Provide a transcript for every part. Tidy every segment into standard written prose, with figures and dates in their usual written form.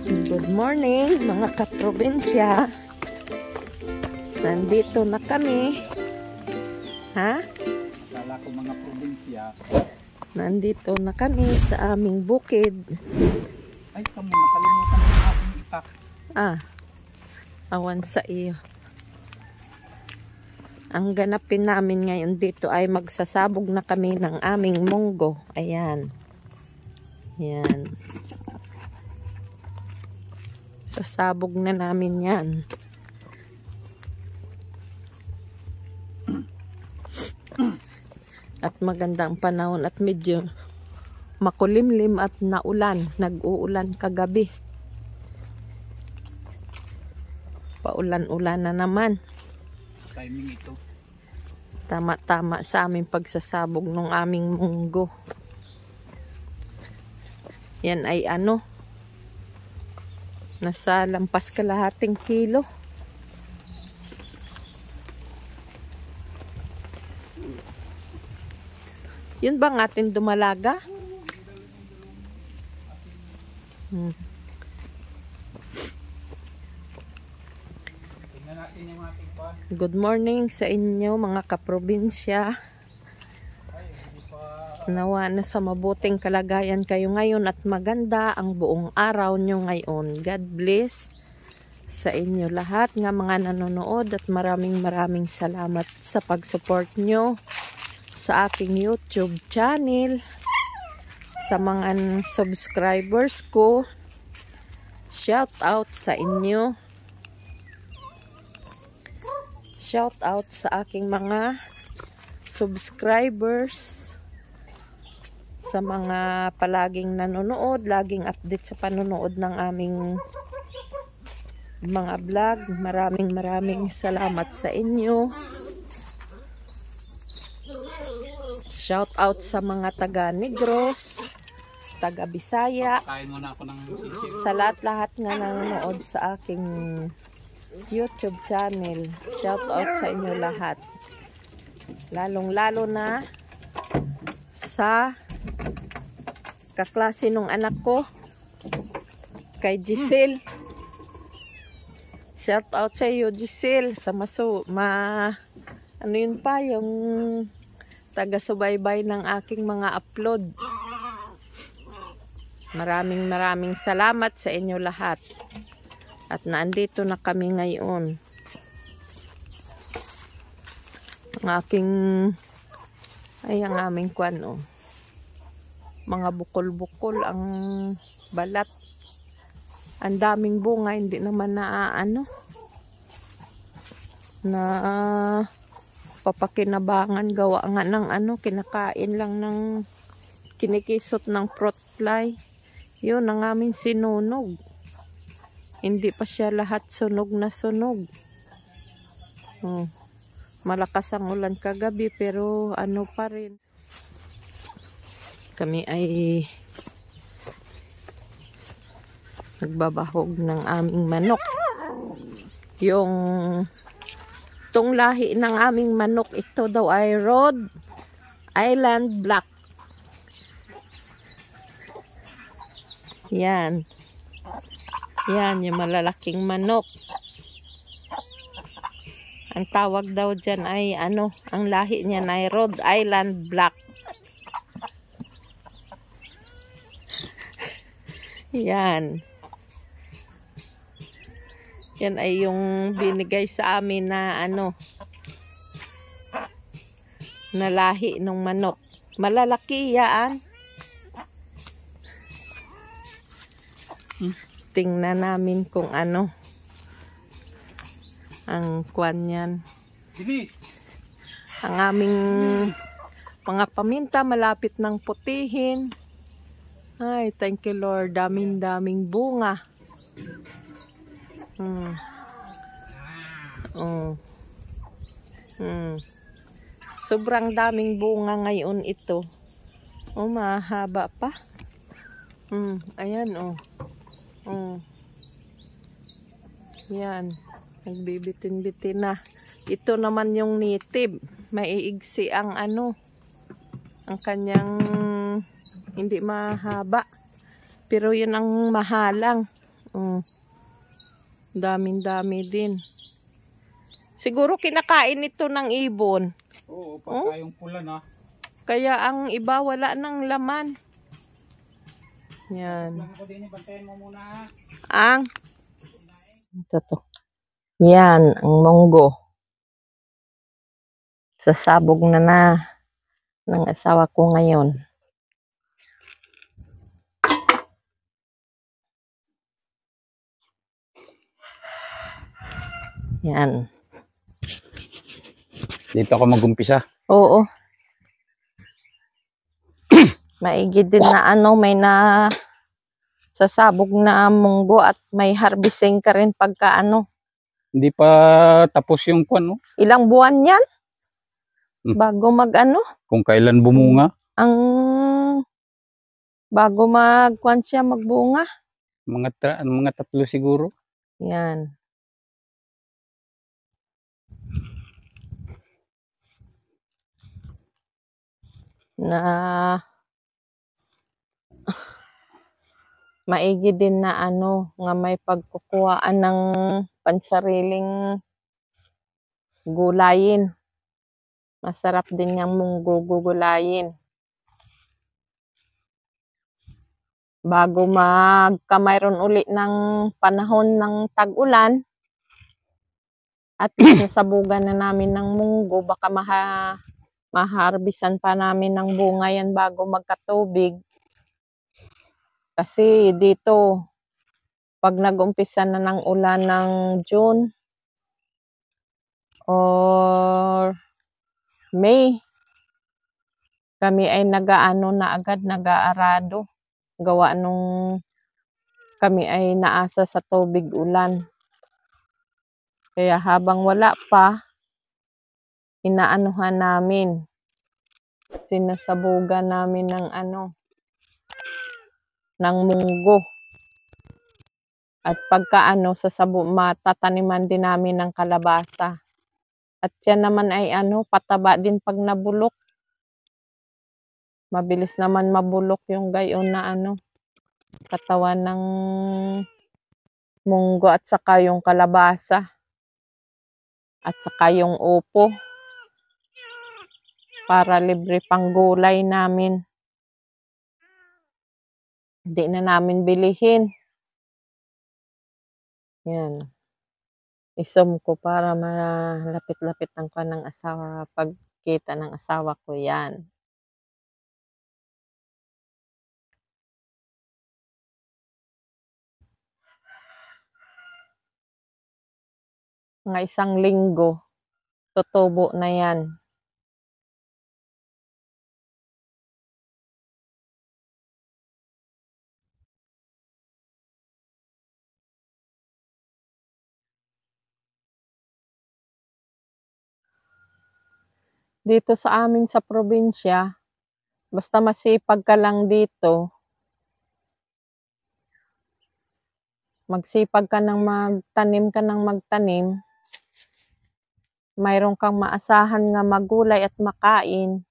Good morning mga kaprobinsya. Nandito na kami. Ha? Kala ko mga probinsya. Nandito na kami sa aming bukid. Ay, kamo nakalimutan ko yung aking itak. Awan sa iyo. Ang ganapin namin ngayon dito ay magsasabog na kami ng aming munggo. Ayan. Yan. Sasabog na namin yan. At magandang panahon at medyo makulimlim at naulan. Nag-uulan kagabi. Paulan-ulan na naman. Timing ito. Tama-tama sa aming pagsasabog ng aming munggo. Yan ay ano, nasa lampas kalahating kilo. Yun bang atin dumalaga? Tingnan natin yung ating pan. Good morning sa inyo mga kaprobinsya. Nawa na sa mabuting kalagayan kayo ngayon at maganda ang buong araw nyo ngayon. God bless sa inyo lahat nga mga nanonood at maraming salamat sa pag-support nyo sa aking YouTube channel. Sa mga subscribers ko, shout out sa inyo. Shout out sa aking mga subscribers. Sa mga palaging nanonood, laging update sa panonood ng aming mga vlog. Maraming salamat sa inyo. Shout out sa mga taga Negros, taga Bisaya. Kain muna ako ng sisig. Sa lahat nga nanonood sa aking YouTube channel. Shout out sa inyo lahat. Lalong-lalo na sa kaklase nung anak ko, kay Giselle. Shout out sa iyo, Giselle. Sa ano yun pa, yung taga-subaybay ng aking mga upload. Maraming salamat sa inyo lahat. At nandito na kami ngayon. Ang aking, ang aming kwano. Mga bukol-bukol ang balat. Ang daming bunga, hindi naman na papakinabangan, gawa nga ng kinakain lang ng kinikisot ng fruit fly. Yun ang aming sinunog. Hindi pa siya lahat sunog na sunog. Malakas ang ulan kagabi pero ano pa rin. Kami ay nagbabahog ng aming manok. Yung tong lahi ng aming manok, ito daw ay Rhode Island Black. Yan. Yan, yung malalaking manok. Ang tawag daw dyan ay ang lahi niyan ay Rhode Island Black. Yan. Yan ay yung binigay sa amin na na lahi ng manok. Malalaki yan. Tingnan namin kung ang kwan yan. Ang aming mga paminta malapit ng putihin. Ay, thank you Lord. Daming bunga. Sobrang daming bunga ngayon ito. Mahaba pa. Ayan Yan. Nagbibitin-bitin na. Ito naman yung native. Maiigsi ang ang kanyang hindi mahaba. Pero yun ang mahalang. Daming-dami din. Siguro kinakain ito ng ibon. Oo, pagka yung pula na. Kaya ang iba wala ng laman. Yan. Lang ako din, bantayan mo muna. Ang ito to. Yan, ang munggo. Sasabog na ng asawa ko ngayon. Yan. Dito ako mag-umpisa. Oo. Maigi din na may na sasabog na munggo at may harvesting ka rin pagka Hindi pa tapos yung kwan, no? Ilang buwan yan? Bago Kung kailan bumunga. Bago siya magbunga. Mga 3 siguro. Yan. Na maigi din na nga may pagkukuhaan ng pansariling gulayin. Masarap din yung munggo gugulayin. Bago magkamayroon uli ng panahon ng tag-ulan at nasabugan na namin ng munggo, baka maharbisan pa namin ng bunga yan bago magkatubig. Kasi dito, pag nag-umpisa na ng ulan ng June or May, kami ay na agad, nag-aarado. Gawa nung kami ay naasa sa tubig ulan. Kaya habang wala pa, inaanuhan namin. Sinasabugan namin ng ng munggo. At pagka matataniman din namin ng kalabasa. At yan naman ay pataba din pag nabulok. Mabilis naman mabulok yung gayon na katawan ng munggo at saka yung kalabasa. At saka yung upo. Para libre pang gulay namin. Hindi na namin bilihin. Yan. Isom ko para malapit-lapit ang kanang asawa. Pagkita ng asawa ko yan. Mga 1 linggo, tutubo na yan. Dito sa amin sa probinsya, basta masipag ka lang dito, magsipag ka ng magtanim, mayroon kang maasahan nga magulay at makain.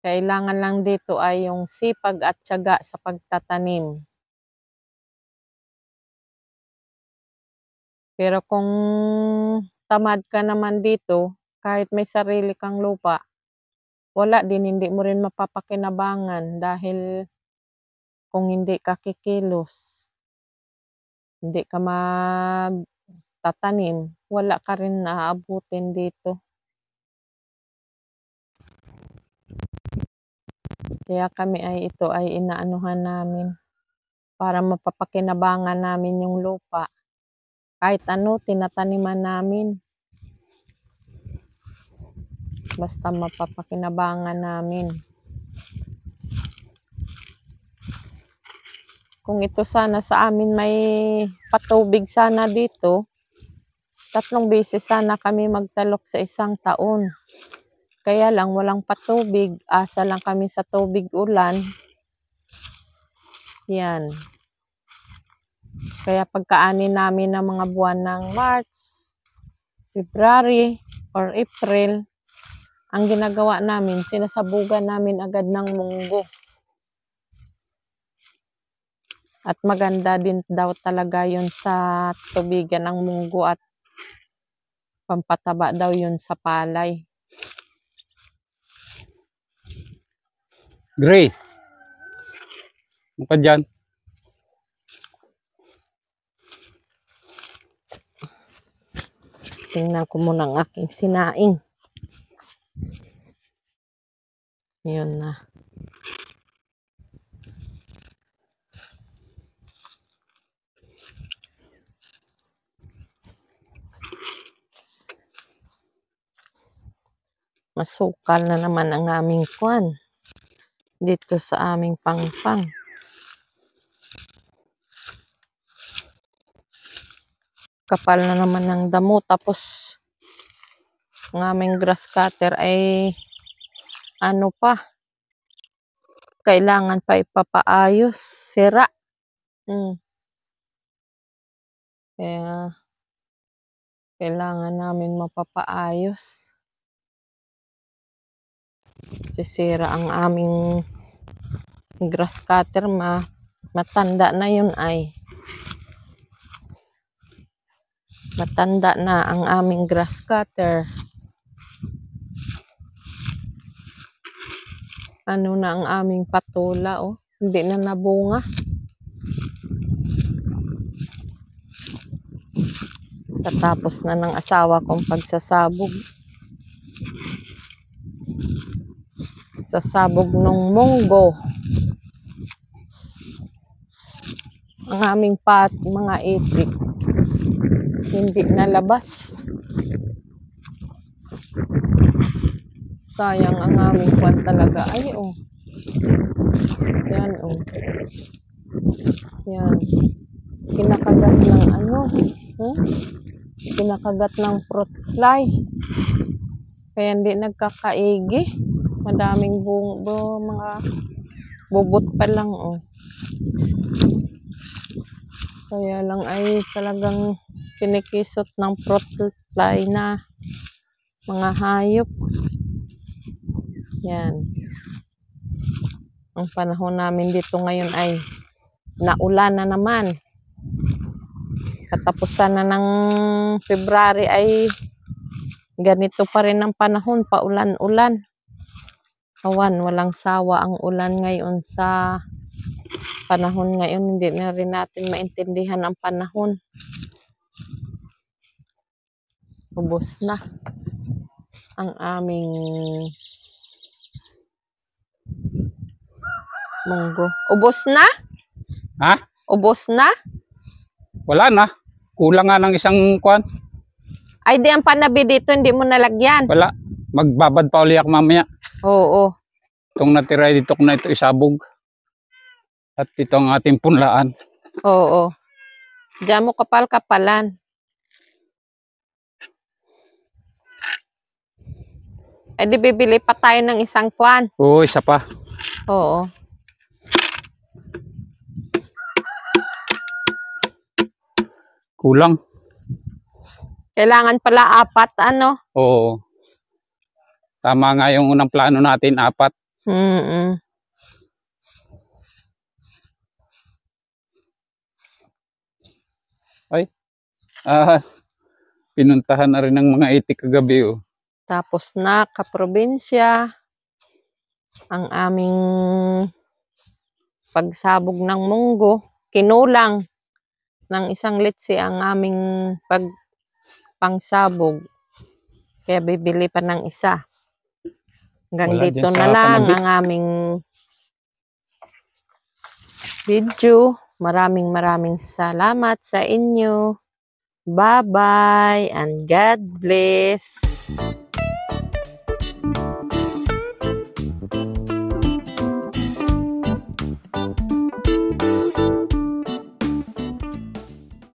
Kailangan lang dito ay yung sipag at tiyaga sa pagtatanim. Pero kung tamad ka naman dito, kahit may sarili kang lupa, wala din, hindi mo rin mapapakinabangan dahil kung hindi ka kikilos, hindi ka magtatanim, wala ka rin naaabutin dito. Kaya kami ito ay inaanuhan namin para mapapakinabangan namin yung lupa. Kahit tinataniman namin. Basta mapapakinabangan namin. Kung ito sana sa amin may patubig sana dito, 3 beses sana kami magtalok sa 1 taon. Kaya lang walang patubig, asa lang kami sa tubig ulan. Yan. Kaya pagkaanin namin ng mga buwan ng March, February, or April, ang ginagawa namin, sinasabugan namin agad ng munggo. At maganda din daw talaga yun sa tubigan ng munggo at pampataba daw yun sa palay. Gray. Ano ka dyan? Tingnan ko muna ang aking sinaing. Yun na. Masukal na naman ang aming kwan dito sa aming pangpang. Kapal na naman ng damo, tapos ang aming grass cutter ay ano pa, kailangan pa ipapaayos, sira. Kaya kailangan namin mapapaayos. Sisira ang aming grass cutter, matanda na yun ay. Matanda na ang aming grass cutter. Ano na ang aming patula, oh. Hindi na nabunga. Tatapos na ng asawa kong pagsasabog. Sasabog ng munggo. Ang aming mga itik hindi nalabas. Sayang ang aming kwan talaga. Ay, oh. Yan, oh. Yan. Kinakagat ng ano. Kinakagat ng fruit fly. Kaya hindi nagkakaigi. Madaming mga bubot pa lang, oh. Kaya lang ay talagang kinikisot ng fruit fly na mga hayop. Yan. Ang panahon namin dito ngayon ay naulan na naman. Katapusan na ng February ay ganito pa rin ang panahon, paulan-ulan. Walang sawa ang ulan ngayon sa panahon ngayon. Hindi na rin natin maintindihan ang panahon. Ubos na ang aming munggo. Ubos na? Ha? Ubos na? Wala na. Kulang nga ng isang kwan. Ay, di ang panabi dito, hindi mo nalagyan. Wala. Magbabad pa uli ako mamaya. Oo. Itong natira dito ko na ito isabog. At ito ang ating punlaan. Oo. Diyan mo kapal-kapalan. Eh di bibili pa tayo ng isang kwan. Oo, isa pa. Oo. Kulang. Kailangan pala 4, ano? Oo. Tama nga yung unang plano natin, 4. Ay. Pinuntahan na rin ng mga itik kagabi, oh. Tapos na kaprobinsya ang aming pagsabog ng munggo. Kinulang ng 1 litsi ang aming pangsabog. Kaya bibili pa ng isa. Hanggang Wala dito dyan na sa lang panabi. ang aming video. Maraming salamat sa inyo. Bye-bye and God bless.